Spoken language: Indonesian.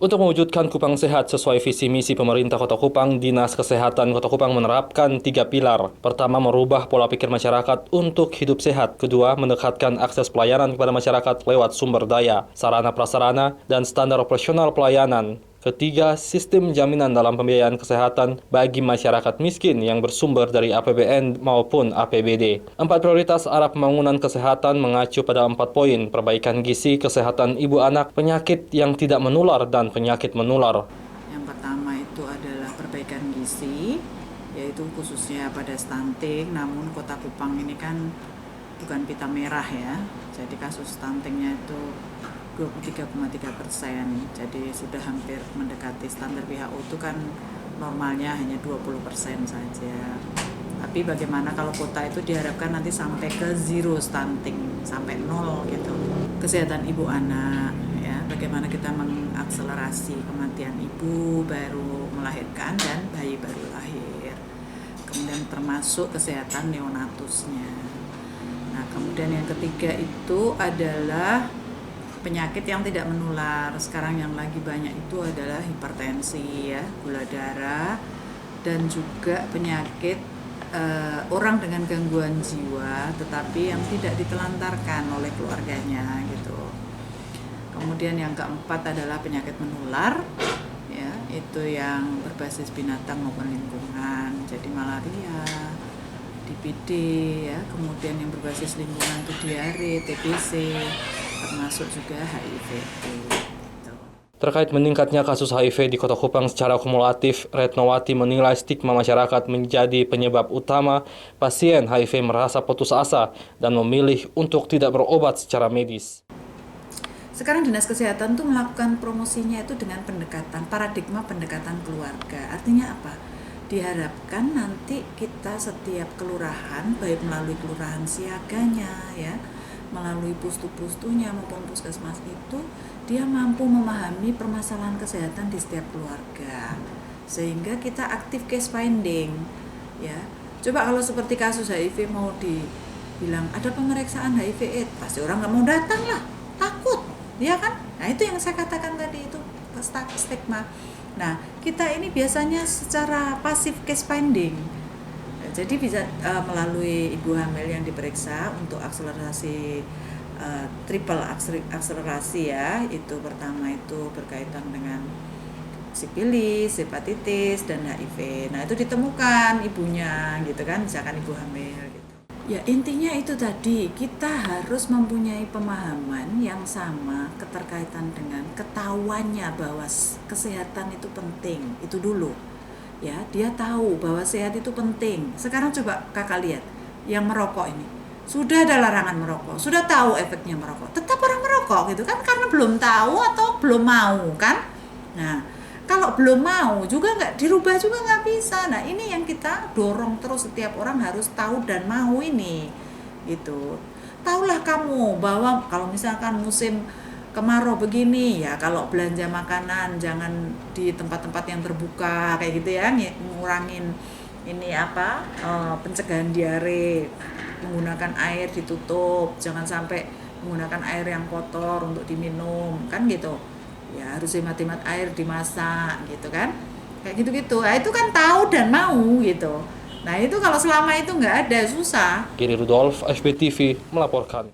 Untuk mewujudkan Kupang sehat sesuai visi misi pemerintah Kota Kupang, Dinas Kesehatan Kota Kupang menerapkan 3 pilar. Pertama, merubah pola pikir masyarakat untuk hidup sehat. Kedua, mendekatkan akses pelayanan kepada masyarakat lewat sumber daya, sarana prasarana, dan standar operasional pelayanan. Ketiga, sistem jaminan dalam pembiayaan kesehatan bagi masyarakat miskin yang bersumber dari APBN maupun APBD. 4 prioritas arah pembangunan kesehatan mengacu pada 4 poin: perbaikan gizi, kesehatan ibu anak, penyakit yang tidak menular, dan penyakit menular. Yang pertama itu adalah perbaikan gizi, yaitu khususnya pada stunting. Namun Kota Kupang ini kan bukan pita merah ya, jadi kasus stuntingnya itu 23,3%. Jadi sudah hampir mendekati standar WHO itu kan normalnya hanya 20% saja. Tapi bagaimana kalau kota itu diharapkan nanti sampai ke zero stunting, sampai nol gitu. Kesehatan ibu anak, ya, bagaimana kita mengakselerasi kematian ibu baru melahirkan dan bayi baru lahir. Kemudian termasuk kesehatan neonatusnya. Nah, kemudian yang ketiga itu adalah penyakit yang tidak menular. Sekarang yang lagi banyak itu adalah hipertensi, ya, gula darah, dan juga penyakit orang dengan gangguan jiwa tetapi yang tidak ditelantarkan oleh keluarganya gitu. Kemudian yang keempat adalah penyakit menular, ya, itu yang berbasis binatang maupun lingkungan, jadi malaria, DBD, ya, kemudian yang berbasis lingkungan itu diare, TBC, termasuk juga HIV. Terkait meningkatnya kasus HIV di Kota Kupang secara kumulatif, Retnowati menilai stigma masyarakat menjadi penyebab utama pasien HIV merasa putus asa dan memilih untuk tidak berobat secara medis. Sekarang Dinas Kesehatan tuh melakukan promosinya itu dengan paradigma pendekatan keluarga. Artinya apa? Diharapkan nanti kita setiap kelurahan, baik melalui kelurahan siaganya, ya, melalui pustu-pustunya maupun puskesmas itu, dia mampu memahami permasalahan kesehatan di setiap keluarga, sehingga kita aktif case finding, ya. Coba kalau seperti kasus HIV mau dibilang ada pemeriksaan HIV/AIDS, pasti orang nggak mau datang lah, takut, ya kan? Nah itu yang saya katakan tadi itu stigma. Nah kita ini biasanya secara pasif case finding. Jadi bisa melalui ibu hamil yang diperiksa untuk akselerasi triple akselerasi, ya. Itu pertama itu berkaitan dengan sipilis, hepatitis, dan HIV. Nah itu ditemukan ibunya gitu kan, misalkan ibu hamil gitu. Ya intinya itu tadi, kita harus mempunyai pemahaman yang sama keterkaitan dengan ketahuannya bahwa kesehatan itu penting, itu dulu. Ya, dia tahu bahwa sehat itu penting. Sekarang coba kakak lihat, yang merokok ini sudah ada larangan merokok, sudah tahu efeknya merokok, tetap orang merokok gitu kan, karena belum tahu atau belum mau kan. Nah, kalau belum mau juga nggak dirubah juga nggak bisa. Nah, ini yang kita dorong terus, setiap orang harus tahu dan mau ini, gitu. Taulah kamu bahwa kalau misalkan musim kemarau begini, ya kalau belanja makanan jangan di tempat-tempat yang terbuka kayak gitu, ya, ngurangin ini apa pencegahan diare, menggunakan air ditutup, jangan sampai menggunakan air yang kotor untuk diminum kan gitu, ya harus hemat-hemat air dimasak gitu kan, kayak gitu-gitu. Nah itu kan tahu dan mau gitu. Nah itu kalau selama itu nggak ada, susah. Giri Rudolf, SBTV, melaporkan.